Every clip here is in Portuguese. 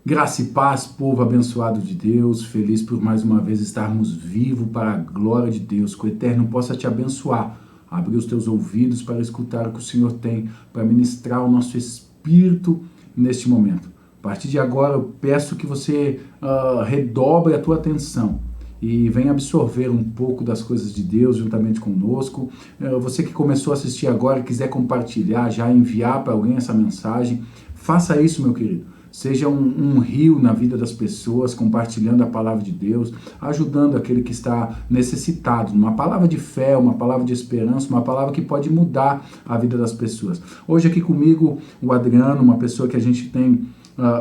Graça e paz, povo abençoado de Deus, feliz por mais uma vez estarmos vivos para a glória de Deus, que o Eterno possa te abençoar, abrir os teus ouvidos para escutar o que o Senhor tem, para ministrar o nosso espírito neste momento. A partir de agora eu peço que você redobre a tua atenção e venha absorver um pouco das coisas de Deus juntamente conosco. Você que começou a assistir agora e quiser compartilhar, já enviar para alguém essa mensagem, faça isso, meu querido. Seja um rio na vida das pessoas, compartilhando a palavra de Deus, ajudando aquele que está necessitado. Uma palavra de fé, uma palavra de esperança, uma palavra que pode mudar a vida das pessoas. Hoje aqui comigo o Adriano, uma pessoa que a gente tem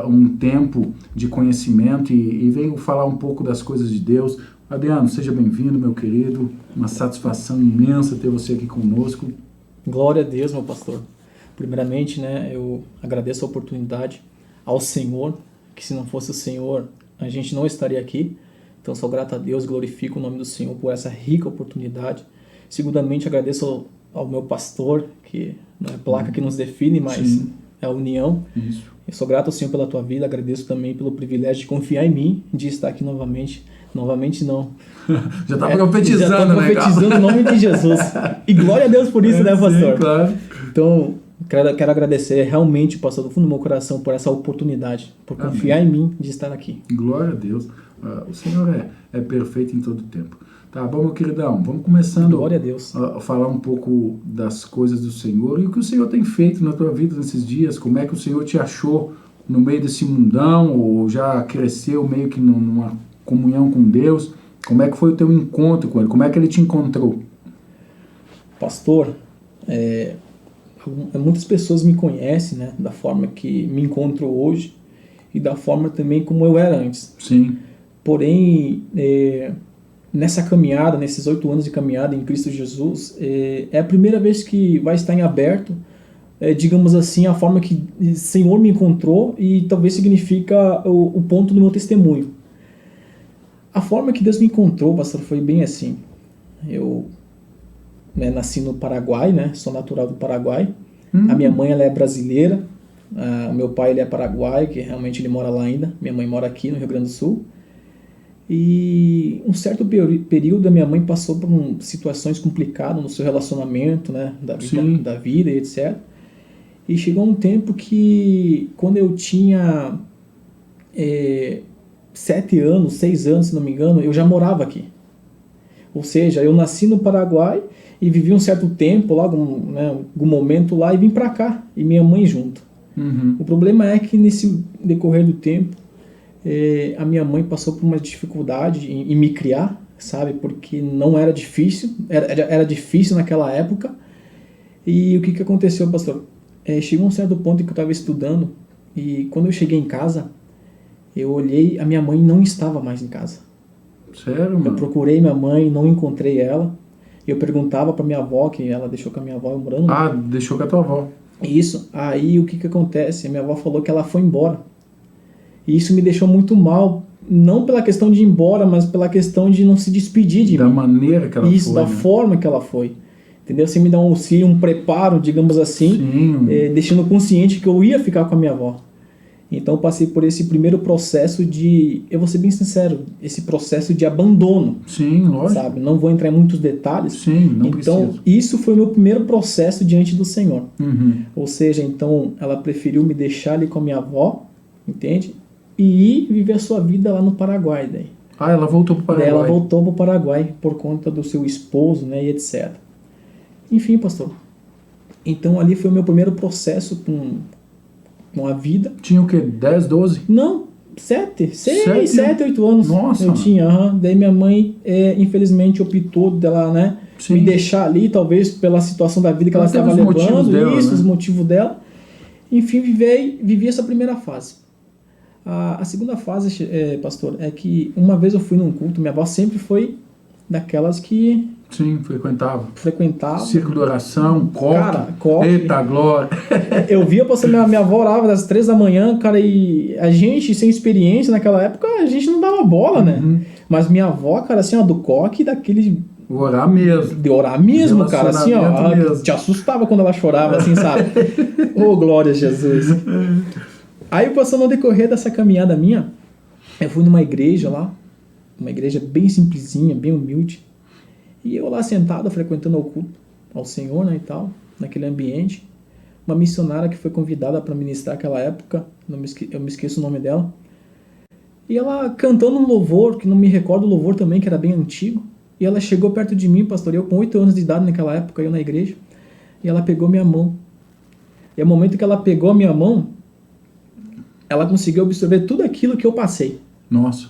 um tempo de conhecimento e veio falar um pouco das coisas de Deus. Adriano, seja bem-vindo, meu querido. Uma satisfação imensa ter você aqui conosco. Glória a Deus, meu pastor. Primeiramente, eu agradeço a oportunidade ao Senhor, que se não fosse o Senhor, a gente não estaria aqui. Então, sou grato a Deus, glorifico o nome do Senhor por essa rica oportunidade. Segundamente, agradeço ao meu pastor, que não é placa que nos define, mas sim, é a união. Isso. Eu sou grato ao Senhor pela tua vida, agradeço também pelo privilégio de confiar em mim, de estar aqui novamente. Novamente não. Já está profetizando, já tô profetizando, em nome de Jesus. E glória a Deus por isso, né, pastor? Sim, claro. Então, quero agradecer realmente, pastor, do fundo do meu coração, por essa oportunidade, por confiar em mim de estar aqui. Glória a Deus. O Senhor é perfeito em todo o tempo. Tá bom, meu queridão? Vamos começando Glória a Deus. A falar um pouco das coisas do Senhor e o que o Senhor tem feito na tua vida nesses dias. Como é que o Senhor te achou no meio desse mundão ou já cresceu meio que numa comunhão com Deus? Como é que foi o teu encontro com Ele? Como é que Ele te encontrou? Pastor, muitas pessoas me conhecem, né, da forma que me encontro hoje e da forma também como eu era antes. Sim. Porém, nessa caminhada, nesses 8 anos de caminhada em Cristo Jesus, é a primeira vez que vai estar em aberto, digamos assim, a forma que o Senhor me encontrou e talvez significa o ponto do meu testemunho. A forma que Deus me encontrou, pastor, foi bem assim. Eu nasci no Paraguai, né? Sou natural do Paraguai. A minha mãe, ela é brasileira. O meu pai, ele é paraguaio, que realmente ele mora lá ainda. Minha mãe mora aqui no Rio Grande do Sul. E um certo período a minha mãe passou por situações complicadas no seu relacionamento, né? Da vida e etc. E chegou um tempo que, quando eu tinha 7 anos, 6 anos, se não me engano, eu já morava aqui. Ou seja, eu nasci no Paraguai e vivi um certo tempo lá, algum momento lá, e vim para cá, e minha mãe junto. Uhum. O problema é que nesse decorrer do tempo, a minha mãe passou por uma dificuldade em me criar, sabe? Porque não era difícil, era difícil naquela época. E o que aconteceu, pastor? Chegou um certo ponto em que eu estava estudando, e quando eu cheguei em casa, eu olhei, a minha mãe não estava mais em casa. Sério, mano? Eu procurei minha mãe, não encontrei ela. Eu perguntava para minha avó, que ela deixou com a minha avó morando. Deixou com a tua avó. Isso. Aí o que acontece? A minha avó falou que ela foi embora. E isso me deixou muito mal. Não pela questão de ir embora, mas pela questão de não se despedir de mim. Da maneira que ela foi. Isso, da forma que ela foi. Entendeu? Você me dá um auxílio, um preparo, digamos assim, deixando consciente que eu ia ficar com a minha avó. Então eu passei por esse primeiro processo eu vou ser bem sincero, esse processo de abandono. Sim, lógico. Sabe? Não vou entrar em muitos detalhes. Sim, não então, preciso. Isso foi o meu primeiro processo diante do Senhor. Uhum. Ou seja, então, ela preferiu me deixar ali com a minha avó, entende? E ir viver a sua vida lá no Paraguai. Daí. Ela voltou para o Paraguai. Ela voltou para o Paraguai por conta do seu esposo, né, e etc. Enfim, pastor. Então, ali foi o meu primeiro processo com a vida. Tinha o quê? 10, 12? Não, 7, 8 anos. Nossa, eu tinha. Daí minha mãe, infelizmente, optou dela, né, me deixar ali, talvez pela situação da vida que ela estava levando, os motivos dela. Enfim, vivi essa primeira fase. A segunda fase, pastor, é que uma vez eu fui num culto, minha avó sempre foi daquelas que... Sim, frequentava. Círculo de oração, coque. Cara, coque. Eita, glória. Eu via, pastor, minha avó orava das 3 da manhã, cara, e a gente, sem experiência naquela época, a gente não dava bola, né? Mas minha avó, cara, assim, ó, do coque, daquele... Orar mesmo. De orar mesmo, cara, assim, ó. Te assustava quando ela chorava, assim, sabe? Glória a Jesus. Aí, pastor, no decorrer dessa caminhada minha, eu fui numa igreja lá, uma igreja bem simplesinha, bem humilde, e eu lá sentado, frequentando o culto ao Senhor, né, e tal, naquele ambiente, uma missionária que foi convidada para ministrar naquela época, eu me esqueço o nome dela, e ela cantando um louvor, que não me recordo o louvor também, que era bem antigo, e ela chegou perto de mim, pastor, eu com 8 anos de idade naquela época, eu na igreja, e ela pegou minha mão. E no momento que ela pegou a minha mão, ela conseguiu absorver tudo aquilo que eu passei. Nossa.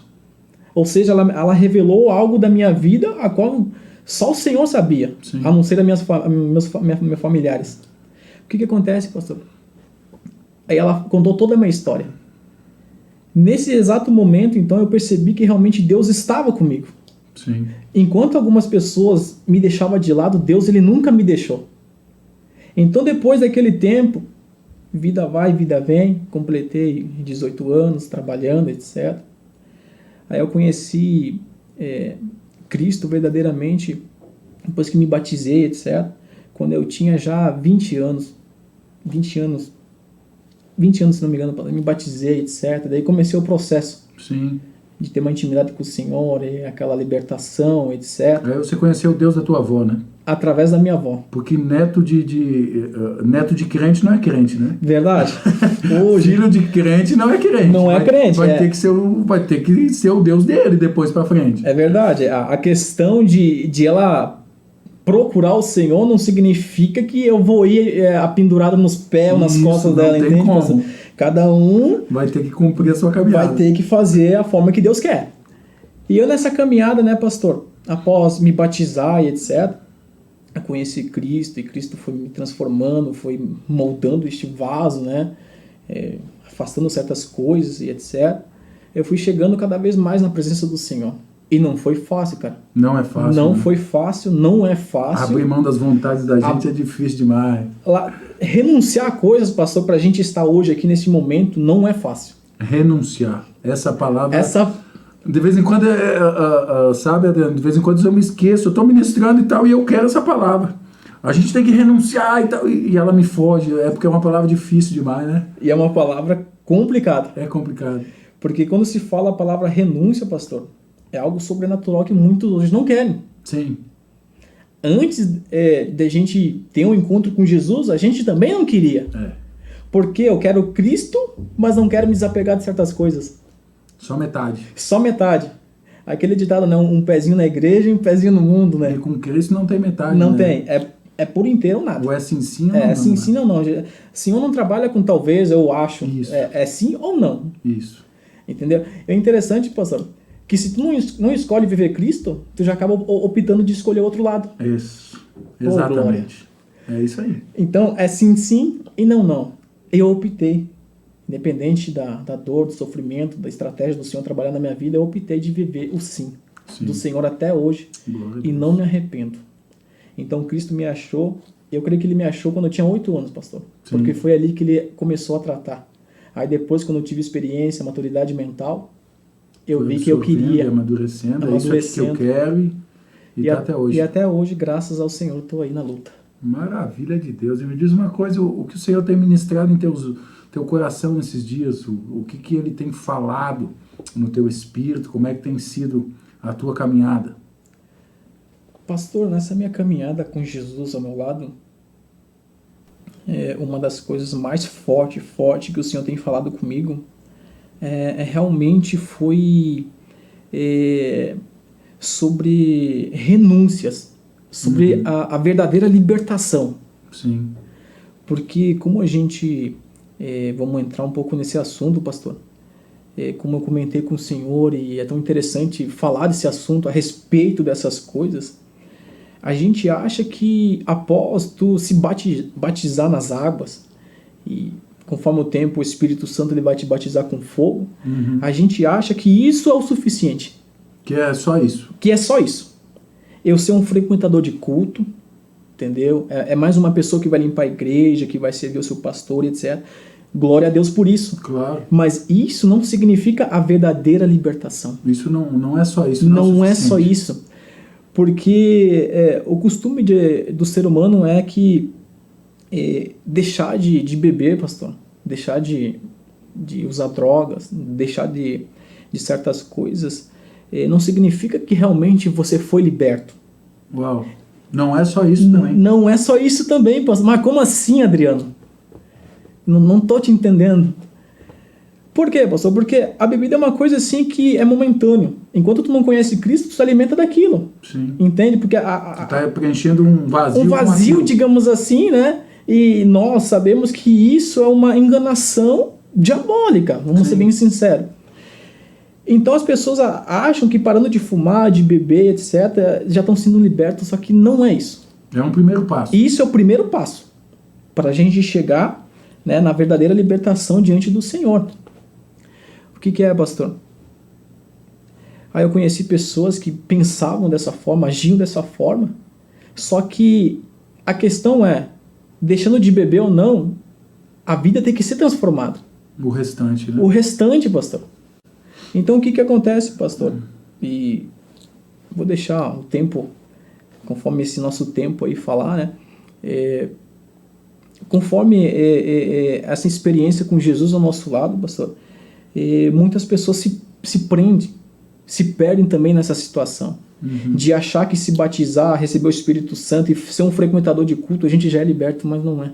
Ou seja, ela revelou algo da minha vida, a qual só o Senhor sabia, Sim. a não ser meus familiares. O que acontece, pastor? Aí ela contou toda a minha história. Nesse exato momento, então, eu percebi que realmente Deus estava comigo. Sim. Enquanto algumas pessoas me deixavam de lado, Deus ele nunca me deixou. Então, depois daquele tempo, vida vai, vida vem, completei 18 anos trabalhando, etc. Aí eu conheci Cristo verdadeiramente depois que me batizei, etc. Quando eu tinha já 20 anos, se não me engano, me batizei, etc. Daí comecei o processo. Sim. De ter uma intimidade com o Senhor, aquela libertação, etc. Aí você conheceu o Deus da tua avó, né? Através da minha avó. Porque neto de crente não é crente, né? Verdade. Hoje, filho de crente não é crente. Não é crente. Vai ter que ser o Deus dele depois pra frente. É verdade. A questão de ela procurar o Senhor não significa que eu vou ir apendurado nos pés ou nas costas dela, não tem entende? como. Cada um vai ter que cumprir a sua caminhada. Vai ter que fazer a forma que Deus quer. E eu nessa caminhada, né, pastor, após me batizar e etc., eu conheci Cristo, e Cristo foi me transformando, foi moldando este vaso, né, afastando certas coisas e etc. Eu fui chegando cada vez mais na presença do Senhor. E não foi fácil, cara. Não é fácil. Não, né? foi fácil, não é fácil. Abrir mão das vontades da gente é difícil demais. Renunciar a coisas, pastor, pra gente estar hoje aqui nesse momento, não é fácil. Renunciar. Essa palavra... De vez em quando, sabe, Adriano, de vez em quando eu me esqueço, eu estou ministrando e tal, e eu quero essa palavra. A gente tem que renunciar e tal, e ela me foge, porque é uma palavra difícil demais, né? E é uma palavra complicada. É complicado. Porque quando se fala a palavra renúncia, pastor, é algo sobrenatural que muitos hoje não querem. Sim. Antes de a gente ter um encontro com Jesus, a gente também não queria. Porque eu quero Cristo, mas não quero me desapegar de certas coisas. Só metade. Só metade. Aquele ditado, né? Um pezinho na igreja e um pezinho no mundo, né? E com Cristo não tem metade, Não né? tem. É por inteiro ou nada. Ou é sim ou não. É sim, sim ou não. Sim ou não trabalha com talvez, eu acho. Isso. É sim ou não. Isso. Entendeu? É interessante, pastor, que se tu não escolhe viver Cristo, tu já acaba optando de escolher outro lado. Isso. Exatamente. É isso aí. Então, é sim, sim e não, não. Eu optei. Independente da dor, do sofrimento, da estratégia do Senhor trabalhar na minha vida, eu optei de viver o sim do Senhor até hoje. E não me arrependo. Então, Cristo me achou, eu creio que Ele me achou quando eu tinha 8 anos, pastor. Sim. Porque foi ali que Ele começou a tratar. Aí depois, quando eu tive experiência, maturidade mental, eu vi que eu queria. Amadurecendo, é isso que eu quero e tá até hoje. E até hoje, graças ao Senhor, estou aí na luta. Maravilha de Deus. E me diz uma coisa, o que o Senhor tem ministrado em teu coração nesses dias, o que Ele tem falado no teu espírito, como é que tem sido a tua caminhada? Pastor, nessa minha caminhada com Jesus ao meu lado, uma das coisas mais forte que o Senhor tem falado comigo realmente foi sobre renúncias, sobre a verdadeira libertação. Sim. Porque como a gente, vamos entrar um pouco nesse assunto, pastor, como eu comentei com o Senhor, e é tão interessante falar desse assunto, a respeito dessas coisas, a gente acha que após tu se batizar nas águas, e conforme o tempo o Espírito Santo ele vai te batizar com fogo, a gente acha que isso é o suficiente. Que é só isso. Que é só isso. Eu ser um frequentador de culto, entendeu? É mais uma pessoa que vai limpar a igreja, que vai servir o seu pastor, etc. Glória a Deus por isso. Claro. Mas isso não significa a verdadeira libertação. Isso não é só isso. Não é só isso. Porque o costume do ser humano é que deixar de beber, pastor, deixar de de usar drogas, deixar de certas coisas, não significa que realmente você foi liberto. Uau. Não é só isso também. Não é só isso também, pastor. Mas como assim, Adriano? Não tô te entendendo. Por quê, pastor? Porque a bebida é uma coisa assim que é momentâneo. Enquanto tu não conhece Cristo, tu se alimenta daquilo. Sim. Entende? Porque tu tá preenchendo um vazio. Um vazio, digamos assim, né? E nós sabemos que isso é uma enganação diabólica. Vamos ser bem sinceros. Então as pessoas acham que parando de fumar, de beber, etc., já estão sendo libertas, só que não é isso. É um primeiro passo. Isso é o primeiro passo para a gente chegar, né, na verdadeira libertação diante do Senhor. O que é, pastor? Aí eu conheci pessoas que pensavam dessa forma, agiam dessa forma, só que a questão é, deixando de beber ou não, a vida tem que ser transformada. O restante, né? O restante, pastor. Então o que acontece, pastor? E vou deixar o tempo, conforme esse nosso tempo aí falar, né? Conforme essa experiência com Jesus ao nosso lado, pastor, muitas pessoas se prendem, se perdem também nessa situação. De achar que se batizar, receber o Espírito Santo e ser um frequentador de culto, a gente já é liberto, mas não é.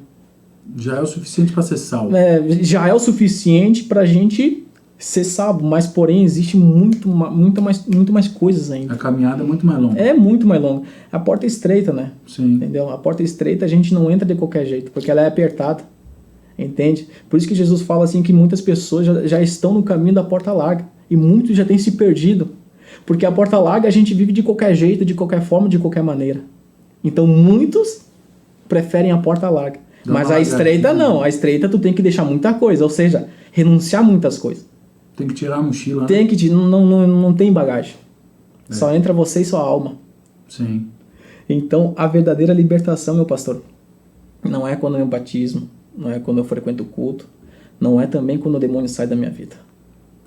Já é o suficiente para ser salvo. Já é o suficiente para a gente ser salvo, mas porém existe muito mais coisas ainda. A caminhada é muito mais longa. É muito mais longa. A porta é estreita, né? Sim. Entendeu? A porta é estreita, a gente não entra de qualquer jeito, porque ela é apertada. Entende? Por isso que Jesus fala assim que muitas pessoas já estão no caminho da porta larga e muitos já têm se perdido. Porque a porta larga a gente vive de qualquer jeito, de qualquer forma, de qualquer maneira. Então muitos preferem a porta larga. Mas a estreita não. A estreita tu tem que deixar muita coisa, ou seja, renunciar a muitas coisas. Tem que tirar a mochila. Tem que não tem bagagem. Só entra você e sua alma. Sim. Então a verdadeira libertação, meu pastor, não é quando eu batismo, não é quando eu frequento o culto, não é também quando o demônio sai da minha vida.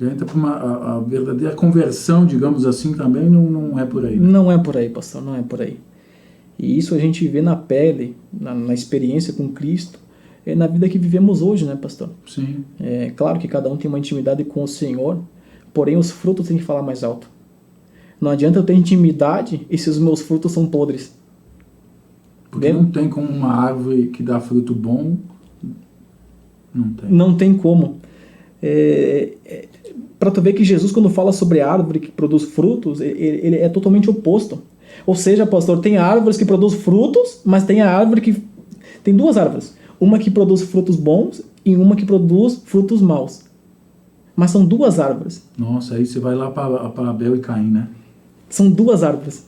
Entra para a verdadeira conversão, digamos assim, também não é por aí. Né? Não é por aí, pastor, não é por aí. E isso a gente vê na pele, na experiência com Cristo, na vida que vivemos hoje, né, pastor? Sim. É claro que cada um tem uma intimidade com o Senhor, porém os frutos têm que falar mais alto. Não adianta eu ter intimidade e se os meus frutos são podres. Porque não tem como uma árvore que dá fruto bom, não tem. Não tem como. Para tu ver que Jesus, quando fala sobre a árvore que produz frutos, ele é totalmente oposto. Ou seja, pastor, tem árvores que produzem frutos, mas tem a árvore que... Tem duas árvores. Uma que produz frutos bons e uma que produz frutos maus. Mas são duas árvores. Nossa, aí você vai lá para Abel e Caim, né? São duas árvores.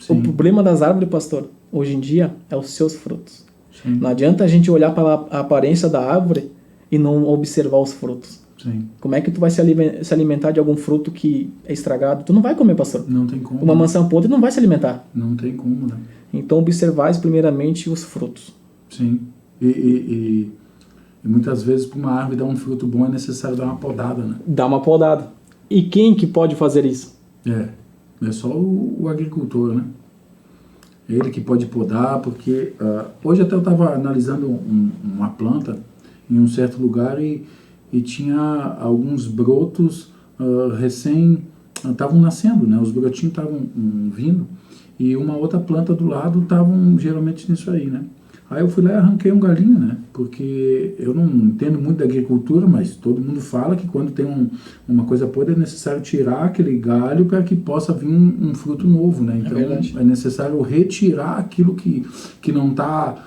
Sim. O problema das árvores, pastor, hoje em dia, é os seus frutos. Sim. Não adianta a gente olhar para a aparência da árvore e não observar os frutos. Sim. Como é que tu vai se alimentar de algum fruto que é estragado? Tu não vai comer, pastor. Não tem como. Uma maçã podre não vai se alimentar. Não tem como, né? Então observais primeiramente os frutos. Sim. E muitas vezes para uma árvore dar um fruto bom é necessário dar uma podada, né? Dá uma podada. E quem que pode fazer isso? É só o agricultor, né? Ele que pode podar, porque hoje até eu estava analisando uma planta em um certo lugar e tinha alguns brotos estavam nascendo, né? Os brotinhos estavam vindo e uma outra planta do lado estavam geralmente nisso aí, né? Aí eu fui lá e arranquei um galinho, né? Porque eu não entendo muito da agricultura, mas todo mundo fala que quando tem uma coisa podre é necessário tirar aquele galho para que possa vir um fruto novo, né? Então é necessário retirar aquilo que não está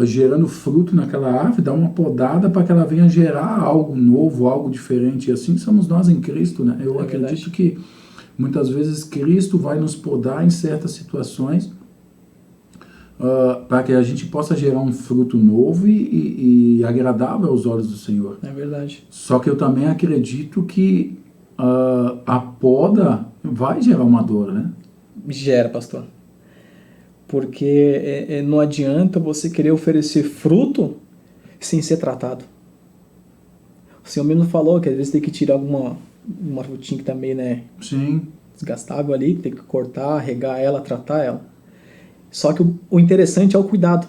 gerando fruto naquela árvore, dar uma podada para que ela venha gerar algo novo, algo diferente. E assim somos nós em Cristo, né? Eu acredito que muitas vezes Cristo vai nos podar em certas situações para que a gente possa gerar um fruto novo e agradável aos olhos do Senhor. É verdade. Só que eu também acredito que a poda vai gerar uma dor, né? Gera, pastor. Porque não adianta você querer oferecer fruto sem ser tratado. O Senhor mesmo falou que às vezes tem que tirar uma frutinha que tá meio, né, Sim. desgastável ali, tem que cortar, regar ela, tratar ela. Só que o interessante é o cuidado.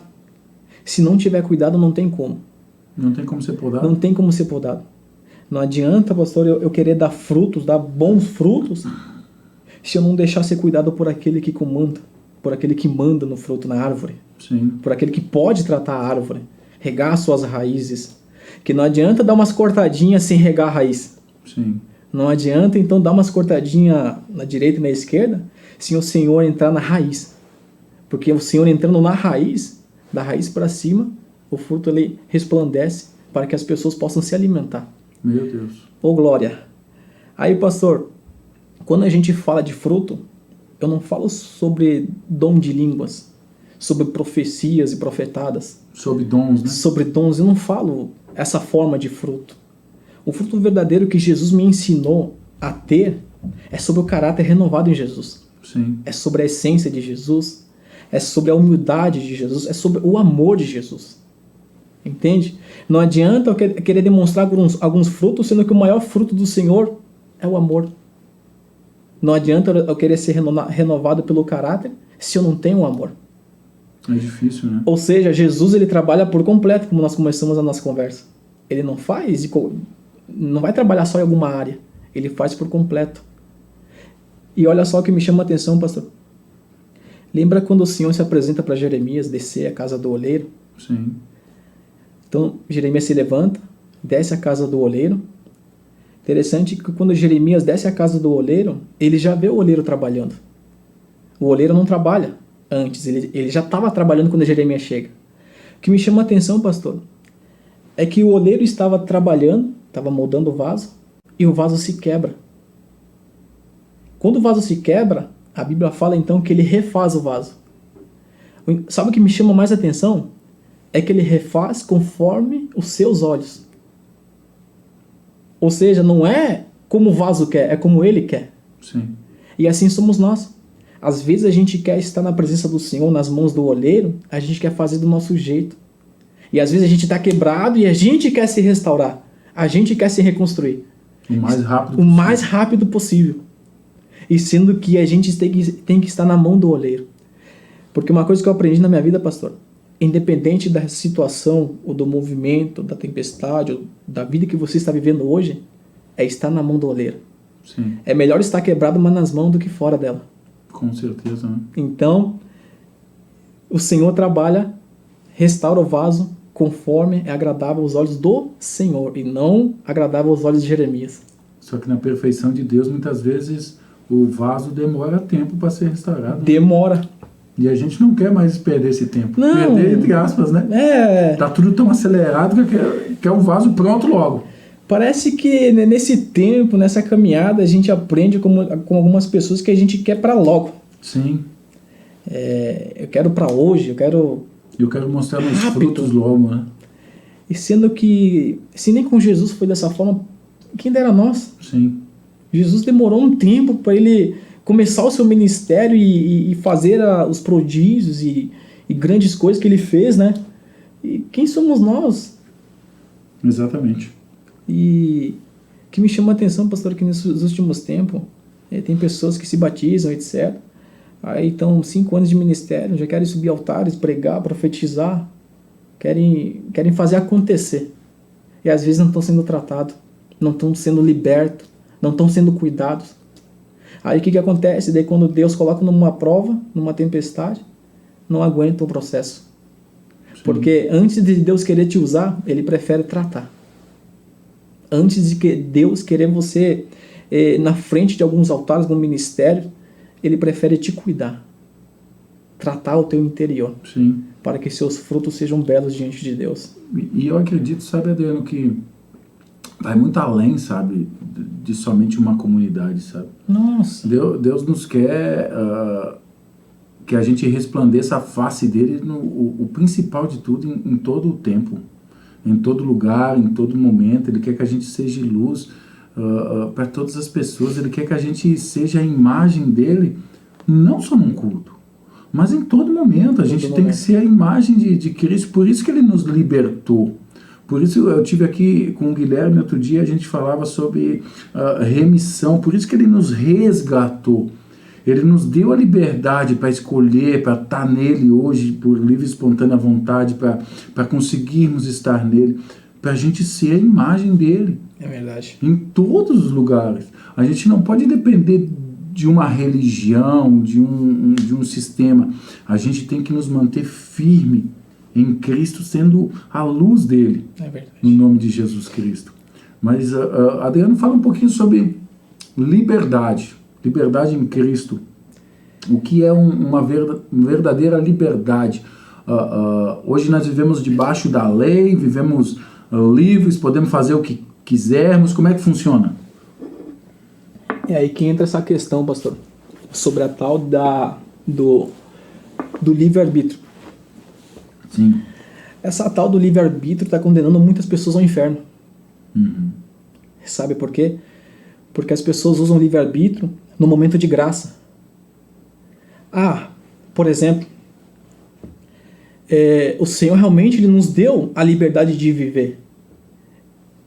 Se não tiver cuidado, não tem como. Não tem como ser podado. Não tem como ser podado. Não adianta, pastor, eu querer dar frutos, dar bons frutos, se eu não deixar ser cuidado por aquele que comanda, por aquele que manda no fruto, na árvore. Sim. Por aquele que pode tratar a árvore, regar as suas raízes. Que não adianta dar umas cortadinhas sem regar a raiz. Sim. Não adianta, então, dar umas cortadinhas na direita e na esquerda, sem o Senhor entrar na raiz. Porque o Senhor entrando na raiz, da raiz para cima, o fruto ele resplandece para que as pessoas possam se alimentar. Meu Deus. Ô glória! Aí, pastor, quando a gente fala de fruto, eu não falo sobre dom de línguas, sobre profecias e profetadas. Sobre dons, né? Sobre dons, eu não falo essa forma de fruto. O fruto verdadeiro que Jesus me ensinou a ter é sobre o caráter renovado em Jesus. Sim. É sobre a essência de Jesus, é sobre a humildade de Jesus, é sobre o amor de Jesus. Entende? Não adianta eu querer demonstrar alguns frutos, sendo que o maior fruto do Senhor é o amor. Não adianta eu querer ser renovado pelo caráter se eu não tenho o amor. É difícil, né? Ou seja, Jesus ele trabalha por completo, como nós começamos a nossa conversa. Ele não vai trabalhar só em alguma área. Ele faz por completo. E olha só o que me chama a atenção, pastor. Lembra quando o Senhor se apresenta para Jeremias descer a casa do oleiro? Sim. Então, Jeremias se levanta, desce a casa do oleiro. Interessante que quando Jeremias desce a casa do oleiro, ele já vê o oleiro trabalhando. O oleiro não trabalha antes, ele já estava trabalhando quando Jeremias chega. O que me chama a atenção, pastor, é que o oleiro estava trabalhando, estava moldando o vaso, e o vaso se quebra. Quando o vaso se quebra, a Bíblia fala então que ele refaz o vaso. Sabe o que me chama mais a atenção? É que ele refaz conforme os seus olhos. Ou seja, não é como o vaso quer, é como ele quer. Sim. E assim somos nós. Às vezes a gente quer estar na presença do Senhor, nas mãos do oleiro, a gente quer fazer do nosso jeito. E às vezes a gente está quebrado e a gente quer se restaurar. A gente quer se reconstruir. O mais rápido possível. E sendo que a gente tem que estar na mão do oleiro. Porque uma coisa que eu aprendi na minha vida, pastor, independente da situação, ou do movimento, da tempestade, ou da vida que você está vivendo hoje, é estar na mão do oleiro. Sim. É melhor estar quebrado, mas nas mãos do que fora dela. Com certeza, né? Então, o Senhor trabalha, restaura o vaso conforme é agradável aos olhos do Senhor e não agradável aos olhos de Jeremias. Só que na perfeição de Deus, muitas vezes, o vaso demora tempo para ser restaurado. Demora. E a gente não quer mais perder esse tempo. Não. Perder, entre aspas, né? Tá tudo tão acelerado que quer o vaso pronto logo. Parece que nesse tempo, nessa caminhada, a gente aprende com algumas pessoas que a gente quer para logo. Sim. Eu quero para hoje, eu quero mostrar meus rápido. frutos logo, né? E sendo que, se nem com Jesus foi dessa forma, quem dera nós? Sim. Jesus demorou um tempo para ele começar o seu ministério e fazer os prodígios e grandes coisas que ele fez, né? E quem somos nós? Exatamente. E o que me chama a atenção, pastor, que nesses últimos tempos tem pessoas que se batizam, etc. Aí estão 5 anos de ministério, já querem subir altares, pregar, profetizar, querem fazer acontecer. E às vezes não estão sendo tratados, não estão sendo libertos, não estão sendo cuidados. Aí o que acontece? Daí quando Deus coloca numa prova, numa tempestade, não aguenta o processo. Sim. Porque antes de Deus querer te usar, Ele prefere tratar. Antes de Deus querer você na frente de alguns altares, no ministério, Ele prefere te cuidar. Tratar o teu interior. Sim. Para que seus frutos sejam belos diante de Deus. E eu acredito, sabe, Adriano, que vai muito além, sabe, de somente uma comunidade, sabe? Nossa! Deus nos quer que a gente resplandeça a face dele, o principal de tudo, em todo o tempo, em todo lugar, em todo momento. Ele quer que a gente seja luz para todas as pessoas. Ele quer que a gente seja a imagem dele, não só num culto, mas em todo momento. A gente tem que ser a imagem de Cristo. Por isso que ele nos libertou. Por isso eu tive aqui com o Guilherme outro dia, a gente falava sobre remissão. Por isso que ele nos resgatou. Ele nos deu a liberdade para escolher, para estar nele hoje, por livre e espontânea vontade, para conseguirmos estar nele. para a gente ser a imagem dele. É verdade. Em todos os lugares. A gente não pode depender de uma religião, de um sistema. A gente tem que nos manter firme em Cristo, sendo a luz dele. É verdade. No nome de Jesus Cristo. Mas Adriano, fala um pouquinho sobre liberdade. Liberdade em Cristo. O que é uma verdadeira liberdade? Hoje nós vivemos debaixo da lei, vivemos livres, podemos fazer o que quisermos. Como é que funciona? É aí que entra essa questão, pastor, sobre a tal do livre-arbítrio. Sim. Essa tal do livre-arbítrio está condenando muitas pessoas ao inferno. Uhum. Sabe por quê? Porque as pessoas usam o livre-arbítrio no momento de graça. Por exemplo, o Senhor realmente ele nos deu a liberdade de viver.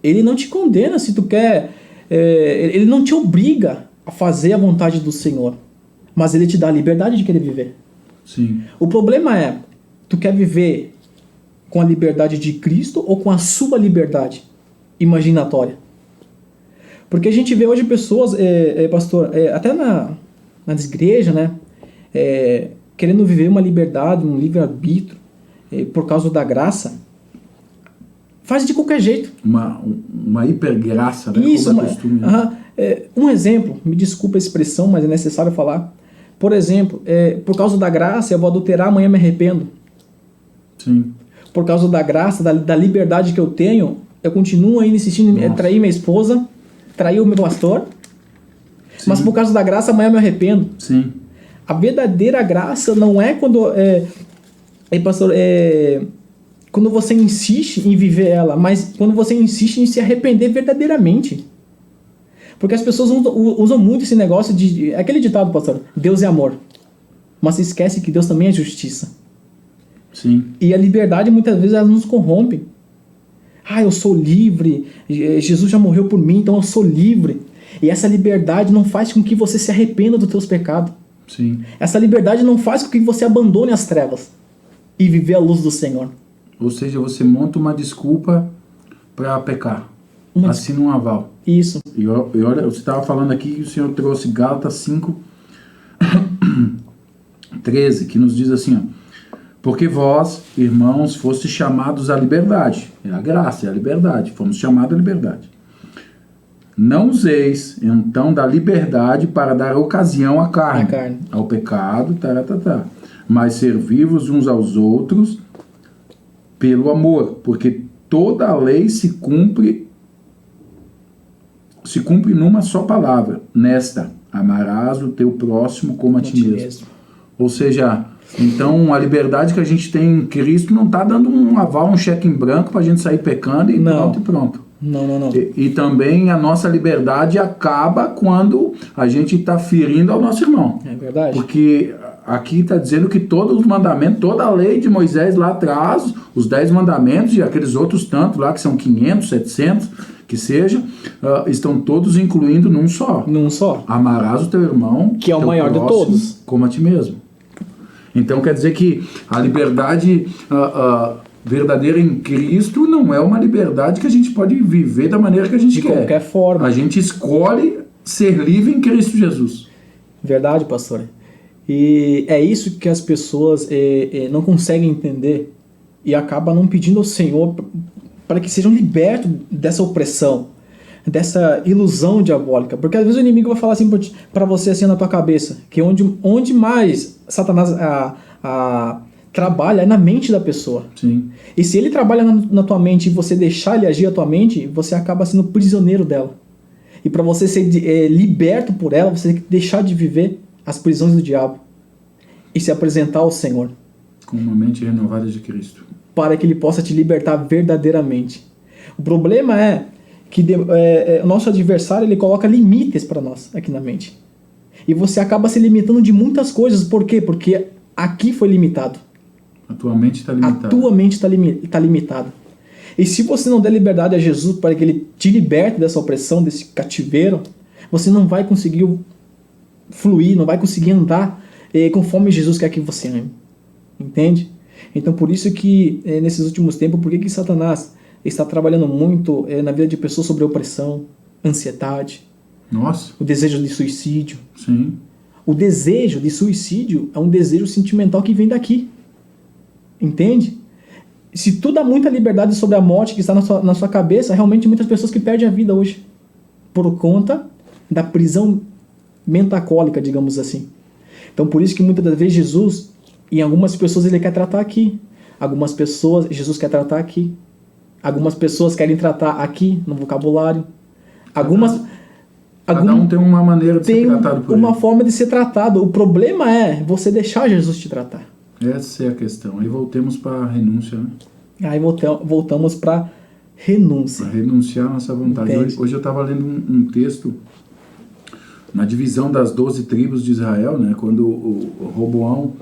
Ele não te condena se tu quer... ele não te obriga a fazer a vontade do Senhor, mas ele te dá a liberdade de querer viver. Sim. O problema é, tu quer viver com a liberdade de Cristo ou com a sua liberdade imaginatória? Porque a gente vê hoje pessoas, pastor, até nas igrejas, né, querendo viver uma liberdade, um livre-arbítrio, por causa da graça, faz de qualquer jeito. Uma hipergraça, né? Isso, como é costume. Um exemplo, me desculpa a expressão, mas é necessário falar. Por exemplo, por causa da graça, eu vou adulterar, amanhã me arrependo. Sim. Por causa da graça, da liberdade que eu tenho, eu continuo ainda insistindo em trair minha esposa, trair o meu pastor, sim, mas por causa da graça, amanhã eu me arrependo. Sim. A verdadeira graça não é quando... pastor, quando você insiste em viver ela, mas quando você insiste em se arrepender verdadeiramente. Porque as pessoas usam muito esse negócio de... Aquele ditado, pastor, Deus é amor. Mas se esquece que Deus também é justiça. Sim. E a liberdade, muitas vezes, ela nos corrompe. Eu sou livre, Jesus já morreu por mim, então eu sou livre. E essa liberdade não faz com que você se arrependa dos teus pecados. Sim. Essa liberdade não faz com que você abandone as trevas e viver a luz do Senhor. Ou seja, você monta uma desculpa para pecar. Assina um aval. Isso. E olha, você estava falando aqui que o Senhor trouxe Gálatas 5:13, que nos diz assim, porque vós, irmãos, fostes chamados à liberdade. É a graça, é a liberdade. Fomos chamados à liberdade. Não useis, então, da liberdade para dar ocasião à carne. Ao pecado, mas servi-vos uns aos outros pelo amor, porque toda a lei se cumpre numa só palavra, nesta, amarás o teu próximo como a ti mesmo. Ou seja, então a liberdade que a gente tem em Cristo não está dando um aval, um cheque em branco para a gente sair pecando e pronto. Não. E também a nossa liberdade acaba quando a gente está ferindo ao nosso irmão. É verdade. Porque aqui está dizendo que todos os mandamentos, toda a lei de Moisés lá atrás, os 10 mandamentos e aqueles outros tantos lá, que são 500, 700, que seja, estão todos incluindo num só. Amarás o teu irmão, que é o maior de todos, como a ti mesmo. Então quer dizer que a liberdade verdadeira em Cristo não é uma liberdade que a gente pode viver da maneira que a gente quer. De qualquer forma. A gente escolhe ser livre em Cristo Jesus. Verdade, pastor. E é isso que as pessoas não conseguem entender e acabam não pedindo ao Senhor para que sejam libertos dessa opressão, dessa ilusão diabólica. Porque às vezes o inimigo vai falar assim para você assim na tua cabeça, que onde mais Satanás trabalha é na mente da pessoa. Sim. E se ele trabalha na tua mente e você deixar ele agir a tua mente, você acaba sendo prisioneiro dela. E para você ser liberto por ela, você tem que deixar de viver as prisões do diabo e se apresentar ao Senhor. Com uma mente renovada de Cristo. Para que ele possa te libertar verdadeiramente. O problema é que o nosso adversário ele coloca limites para nós aqui na mente. E você acaba se limitando de muitas coisas. Por quê? Porque aqui foi limitado. A tua mente está limitada. A tua mente está limitada. E se você não der liberdade a Jesus para que ele te liberte dessa opressão, desse cativeiro, você não vai conseguir fluir, não vai conseguir andar conforme Jesus quer que você ame. Entende? Então por isso que nesses últimos tempos, por que Satanás está trabalhando muito na vida de pessoas sobre opressão, ansiedade, Nossa, o desejo de suicídio. sim. O desejo de suicídio é um desejo sentimental que vem daqui. Entende? Se tu dá muita liberdade sobre a morte que está na sua cabeça, realmente muitas pessoas que perdem a vida hoje por conta da prisão mentacólica, digamos assim. Então por isso que muitas das vezes Jesus, em algumas pessoas ele quer tratar aqui. Algumas pessoas Jesus quer tratar aqui. Algumas pessoas querem tratar aqui no vocabulário. Cada um tem uma maneira de ser tratado por uma ele. forma de ser tratado. O problema é você deixar Jesus te tratar. Essa é a questão. Aí voltemos para a renúncia, né? Aí voltamos para renúncia. Para renunciar à nossa vontade. Hoje eu estava lendo um texto na divisão das 12 tribos de Israel, né? Quando o Roboão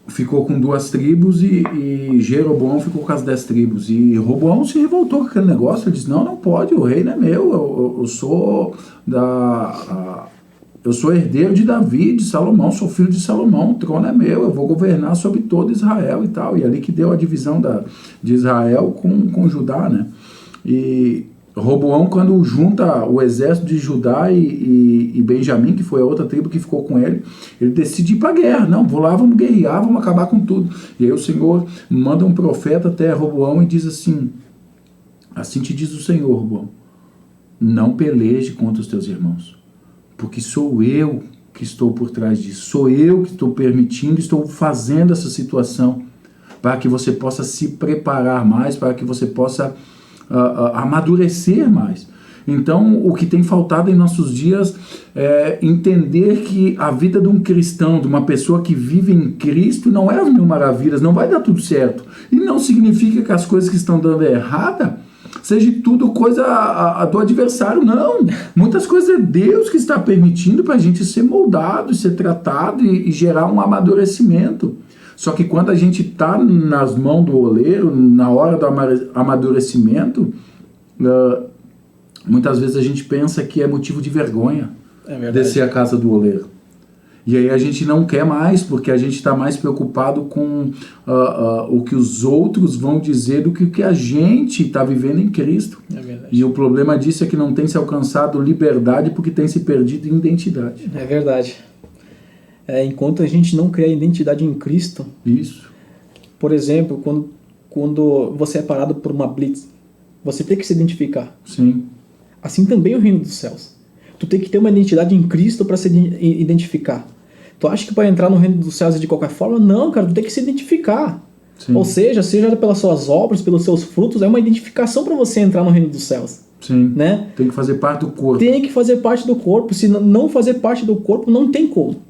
ficou com 2 tribos e Jeroboão ficou com as 10 tribos. E Roboão se revoltou com aquele negócio. Ele disse, não pode, o reino é meu. Eu sou eu sou herdeiro de Davi, de Salomão, sou filho de Salomão, o trono é meu, eu vou governar sobre todo Israel e tal. E ali que deu a divisão de Israel com Judá, né? E Roboão, quando junta o exército de Judá e Benjamim, que foi a outra tribo que ficou com ele decide ir para a guerra. Não, vou lá, vamos guerrear, vamos acabar com tudo. E aí o Senhor manda um profeta até Roboão e diz assim te diz o Senhor, Roboão, não peleje contra os teus irmãos, porque sou eu que estou por trás disso, sou eu que estou permitindo, estou fazendo essa situação para que você possa se preparar mais, para que você possa amadurecer mais. Então, o que tem faltado em nossos dias é entender que a vida de um cristão, de uma pessoa que vive em Cristo, não é as mil maravilhas, não vai dar tudo certo. E não significa que as coisas que estão dando errada seja tudo coisa do adversário, não. Muitas coisas é Deus que está permitindo para a gente ser moldado, ser tratado e gerar um amadurecimento. Só que quando a gente está nas mãos do oleiro, na hora do amadurecimento, muitas vezes a gente pensa que é motivo de vergonha descer a casa do oleiro. E aí a gente não quer mais, porque a gente está mais preocupado com o que os outros vão dizer do que o que a gente está vivendo em Cristo. É verdade. E o problema disso é que não tem se alcançado liberdade porque tem se perdido identidade. É verdade. Enquanto a gente não criar identidade em Cristo... Isso. Por exemplo, quando você é parado por uma blitz, você tem que se identificar. Sim. Assim também é o reino dos céus. Tu tem que ter uma identidade em Cristo para se identificar. Tu acha que para entrar no reino dos céus é de qualquer forma? Não, cara, tu tem que se identificar. Sim. Ou seja pelas suas obras, pelos seus frutos, é uma identificação para você entrar no reino dos céus. Sim. Né? Tem que fazer parte do corpo. Tem que fazer parte do corpo. Se não fazer parte do corpo, não tem como.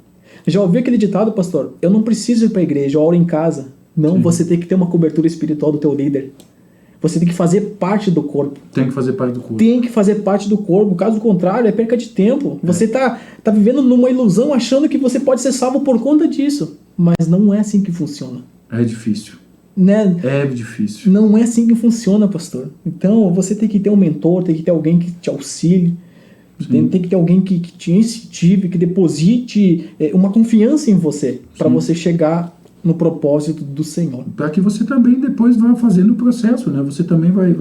Já ouviu aquele ditado, pastor? Eu não preciso ir para a igreja, eu oro em casa. Não, sim. Você tem que ter uma cobertura espiritual do teu líder. Você tem que fazer parte do corpo. Tem que fazer parte do corpo. Tem que fazer parte do corpo. Caso contrário, é perca de tempo. Você tá vivendo numa ilusão achando que você pode ser salvo por conta disso. Mas não é assim que funciona. É difícil. Né? É difícil. Não é assim que funciona, pastor. Então, você tem que ter um mentor, tem que ter alguém que te auxilie. Tem que ter alguém que te incentive, que deposite uma confiança em você. Para você chegar no propósito do Senhor. Para que você também depois vá fazendo o processo, né? Você também vai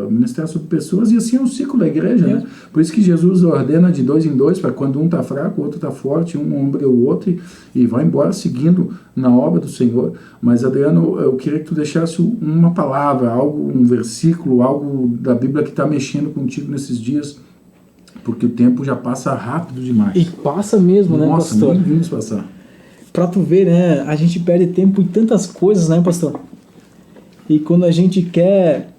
ministrar sobre pessoas, e assim é o ciclo da igreja, né? Por isso que Jesus ordena de 2 em 2, para quando um está fraco, o outro está forte, um ombra o outro e vai embora seguindo na obra do Senhor. Mas, Adriano, eu queria que tu deixasse uma palavra, um versículo, algo da Bíblia que está mexendo contigo nesses dias, porque o tempo já passa rápido demais. E passa mesmo, né, pastor? Nossa, nem vimos passar. Pra tu ver, né? A gente perde tempo em tantas coisas, né, pastor? E quando a gente quer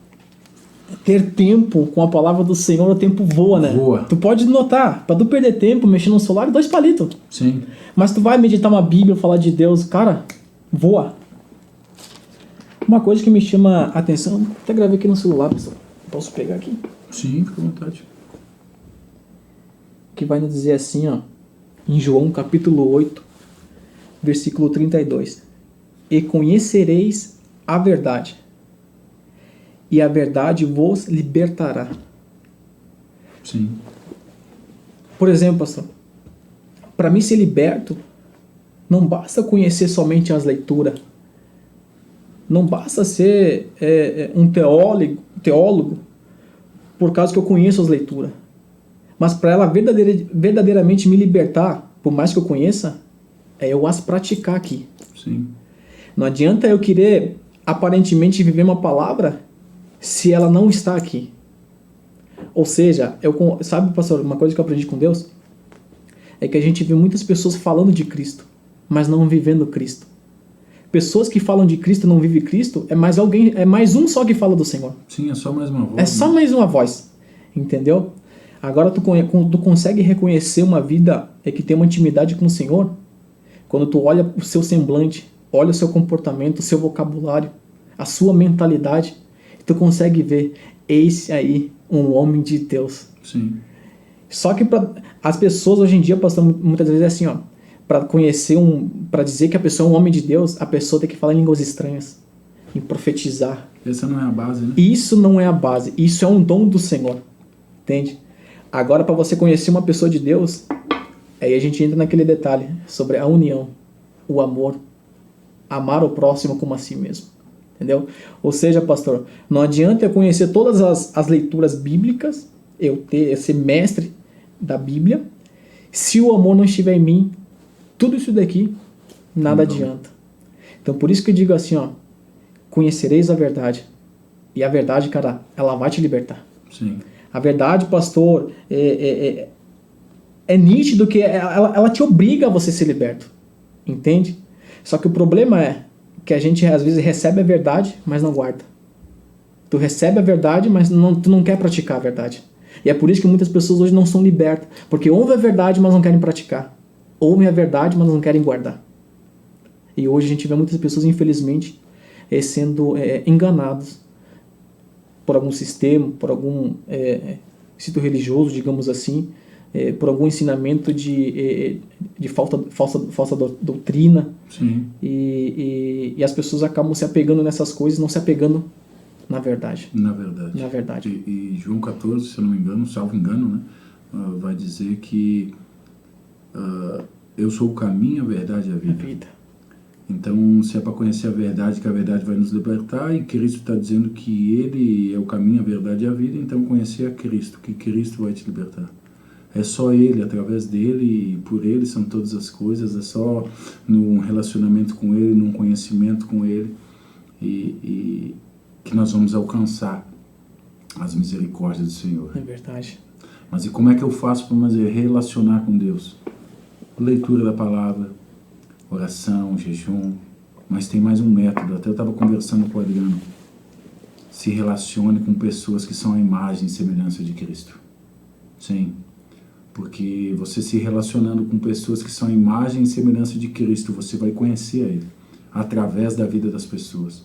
ter tempo com a palavra do Senhor, o tempo voa, né? Voa. Tu pode notar, pra tu perder tempo mexendo no celular, 2 palitos. Sim. Mas tu vai meditar uma Bíblia, falar de Deus, cara, voa. Uma coisa que me chama a atenção, até gravei aqui no celular, pessoal. Posso pegar aqui? Sim, fica à vontade. Que vai nos dizer assim, ó, em João capítulo 8, versículo 32. E conhecereis a verdade, e a verdade vos libertará. Sim. Por exemplo, pastor, para mim ser liberto, não basta conhecer somente as leituras, Não basta ser um teólogo por causa que eu conheço as leituras. Mas para ela verdadeiramente me libertar, por mais que eu conheça, é eu as praticar aqui. Sim. Não adianta eu querer aparentemente viver uma palavra se ela não está aqui. Ou seja, sabe, pastor, uma coisa que eu aprendi com Deus é que a gente vê muitas pessoas falando de Cristo, mas não vivendo Cristo. Pessoas que falam de Cristo e não vivem Cristo, é mais um só que fala do Senhor. Sim, é só mais uma voz. É só mais uma voz, entendeu? Agora tu consegue reconhecer uma vida que tem uma intimidade com o Senhor quando tu olha o seu semblante, olha o seu comportamento, o seu vocabulário, a sua mentalidade, tu consegue ver, esse aí, um homem de Deus. Sim. Só que as pessoas hoje em dia, pastor, muitas vezes é assim, ó, para dizer que a pessoa é um homem de Deus, a pessoa tem que falar em línguas estranhas, em profetizar. Essa não é a base, né? Isso não é a base, isso é um dom do Senhor, entende? Agora, para você conhecer uma pessoa de Deus, aí a gente entra naquele detalhe sobre a união, o amor, amar o próximo como a si mesmo, entendeu? Ou seja, pastor, não adianta eu conhecer todas as leituras bíblicas, eu ser mestre da Bíblia, se o amor não estiver em mim, tudo isso daqui nada adianta. Então, por isso que eu digo assim, ó, conhecereis a verdade. E a verdade, cara, ela vai te libertar. Sim. A verdade, pastor, é nítido que ela te obriga a você ser liberto. Entende? Só que o problema é que a gente às vezes recebe a verdade, mas não guarda. Tu recebe a verdade, mas tu não quer praticar a verdade. E é por isso que muitas pessoas hoje não são libertas. Porque ouvem a verdade, mas não querem praticar. Ouvem a verdade, mas não querem guardar. E hoje a gente vê muitas pessoas, infelizmente, sendo enganadas por algum sistema, por algum instituto religioso, digamos assim, por algum ensinamento de falsa doutrina. Sim. E as pessoas acabam se apegando nessas coisas, não se apegando na verdade. Na verdade. Na verdade. E João 14, se eu não me engano, salvo engano, né, vai dizer que eu sou o caminho, a verdade e a vida. Então, se é para conhecer a verdade, que a verdade vai nos libertar, e Cristo está dizendo que Ele é o caminho, a verdade e a vida, então conhecer a Cristo, que Cristo vai te libertar. É só Ele, através dEle e por Ele são todas as coisas, é só num relacionamento com Ele, num conhecimento com Ele, e que nós vamos alcançar as misericórdias do Senhor. É verdade. Mas e como é que eu faço para me relacionar com Deus? Leitura da palavra, oração, jejum, mas tem mais um método. Até eu estava conversando com o Adriano. Se relacione com pessoas que são a imagem e semelhança de Cristo. Sim, porque você se relacionando com pessoas que são a imagem e semelhança de Cristo, você vai conhecer a Ele através da vida das pessoas.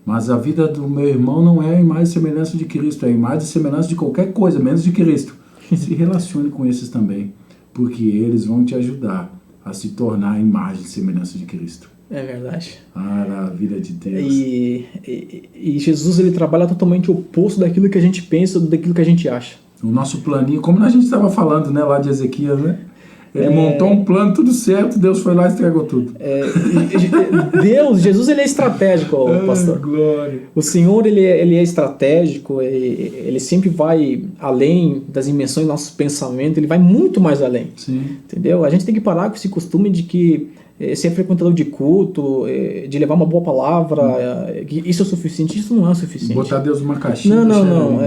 Mas a vida do meu irmão não é a imagem e semelhança de Cristo, é a imagem e semelhança de qualquer coisa, menos de Cristo. Se relacione com esses também, porque eles vão te ajudar a se tornar a imagem e semelhança de Cristo. É verdade. A vida de Deus. E Jesus, ele trabalha totalmente o oposto daquilo que a gente pensa, daquilo que a gente acha. O nosso planinho, como a gente estava falando, né, lá de Ezequias, né? Ele montou um plano, tudo certo, Deus foi lá e estragou tudo. Jesus, ele é estratégico, pastor. Glória. O Senhor, ele é estratégico, ele sempre vai além das dimensões do nosso pensamento, ele vai muito mais além. Sim. Entendeu? A gente tem que parar com esse costume de que ser frequentador de culto, de levar uma boa palavra, que isso é o suficiente. Isso não é o suficiente. Botar Deus numa caixinha. Não.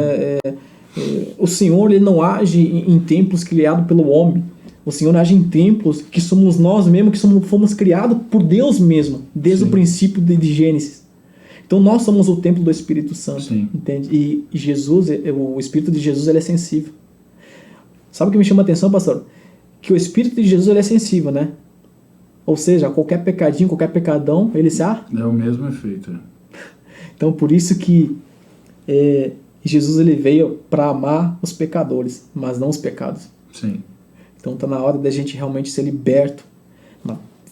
O Senhor, ele não age em templos criados pelo homem. O Senhor age em templos que somos nós mesmos, que fomos criados por Deus mesmo, desde o princípio de Gênesis. Então nós somos o templo do Espírito Santo. Sim. Entende? E Jesus, o Espírito de Jesus, ele é sensível. Sabe o que me chama a atenção, pastor? Que o Espírito de Jesus, ele é sensível, né? Ou seja, qualquer pecadinho, qualquer pecadão, ele se... É o mesmo efeito. Então por isso que Jesus, ele veio para amar os pecadores, mas não os pecados. Sim. Então está na hora da gente realmente ser liberto,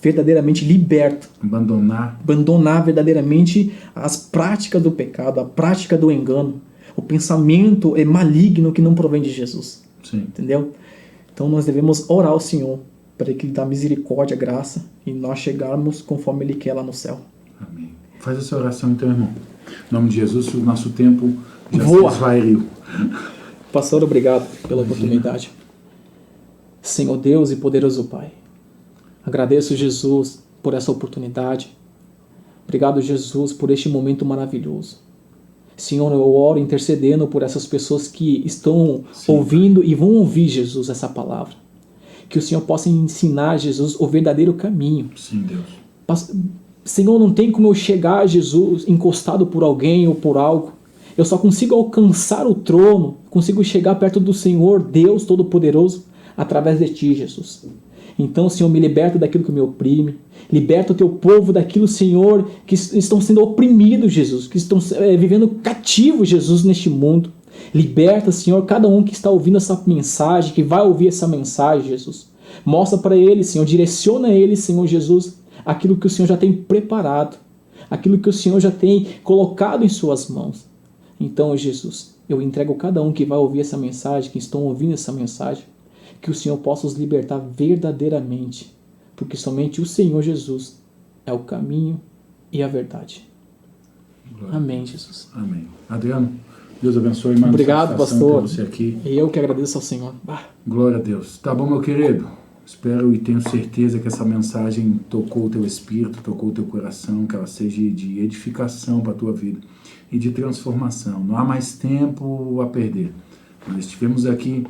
verdadeiramente liberto. Abandonar verdadeiramente as práticas do pecado, a prática do engano, o pensamento maligno que não provém de Jesus. Sim. Entendeu? Então nós devemos orar ao Senhor para que Ele dê misericórdia, graça, e nós chegarmos conforme Ele quer lá no céu. Amém. Faz essa oração então, irmão. Em nome de Jesus, o nosso tempo já Voa. se esvairiu. Pastor, obrigado pela oportunidade. Senhor Deus e poderoso Pai, agradeço, Jesus, por essa oportunidade. Obrigado, Jesus, por este momento maravilhoso. Senhor, eu oro intercedendo por essas pessoas que estão ouvindo e vão ouvir, Jesus, essa palavra. Que o Senhor possa ensinar, Jesus, o verdadeiro caminho. Sim, Deus. Senhor, não tem como eu chegar, Jesus, encostado por alguém ou por algo. Eu só consigo alcançar o trono, consigo chegar perto do Senhor, Deus Todo-Poderoso, através de Ti, Jesus. Então, Senhor, me liberta daquilo que me oprime. Liberta o Teu povo daquilo, Senhor, que estão sendo oprimidos, Jesus, que estão vivendo cativos, Jesus, neste mundo. Liberta, Senhor, cada um que está ouvindo essa mensagem, que vai ouvir essa mensagem, Jesus. Mostra para eles, Senhor, direciona eles, Senhor Jesus, aquilo que o Senhor já tem preparado, aquilo que o Senhor já tem colocado em suas mãos. Então, Jesus, eu entrego cada um que vai ouvir essa mensagem, que estão ouvindo essa mensagem, que o Senhor possa os libertar verdadeiramente, porque somente o Senhor Jesus é o caminho e a verdade. Glória. Amém, Jesus. Amém. Adriano, Deus abençoe, mais. Obrigado, pastor. Você aqui. E eu que agradeço ao Senhor. Glória a Deus. Tá bom, meu querido? Espero e tenho certeza que essa mensagem tocou o teu espírito, tocou o teu coração, que ela seja de edificação para a tua vida e de transformação. Não há mais tempo a perder. Nós tivemos aqui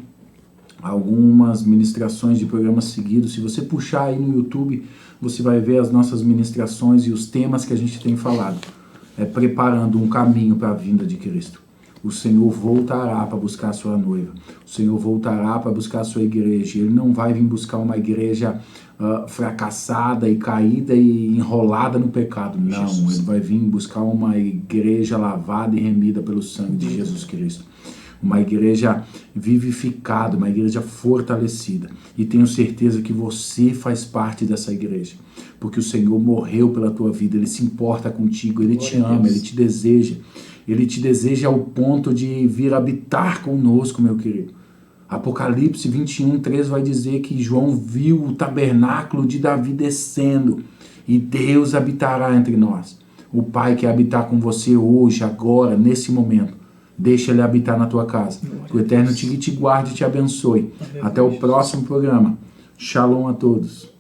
algumas ministrações de programas seguidos. Se você puxar aí no YouTube, você vai ver as nossas ministrações e os temas que a gente tem falado. Preparando um caminho para a vinda de Cristo. O Senhor voltará para buscar a sua noiva. O Senhor voltará para buscar a sua igreja. Ele não vai vir buscar uma igreja fracassada e caída e enrolada no pecado. Não, Jesus. Ele vai vir buscar uma igreja lavada e remida pelo sangue de Jesus Cristo. Uma igreja vivificada, uma igreja fortalecida. E tenho certeza que você faz parte dessa igreja. Porque o Senhor morreu pela tua vida. Ele se importa contigo, Ele te ama, Ele te deseja. Ele te deseja ao ponto de vir habitar conosco, meu querido. Apocalipse 21:3 vai dizer que João viu o tabernáculo de Davi descendo e Deus habitará entre nós. O Pai quer habitar com você hoje, agora, nesse momento. Deixa Ele habitar na tua casa. Que o Eterno te guarde e te abençoe. Até o próximo programa. Shalom a todos.